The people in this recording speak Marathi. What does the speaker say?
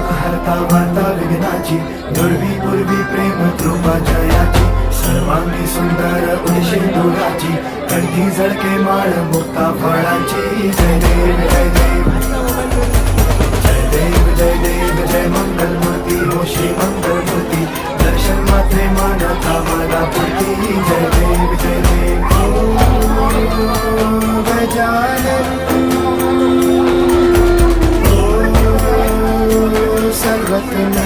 दुःख हरता वार्ता विघ्नाची, दुर्वी पूर्वी प्रेम कृपा जयाची, सर्वांगी सुंदर उडशे दुराची, कंठी झळके माळ मुक्ता फळाची. जय देव जय देव जय देव जय देव जय मंगल मूर्ती हो श्री मंगल मूर्ती, दर्शन मात्रे मानता मला पुरती. जय देव जय देव गजानन सर्वज्ञ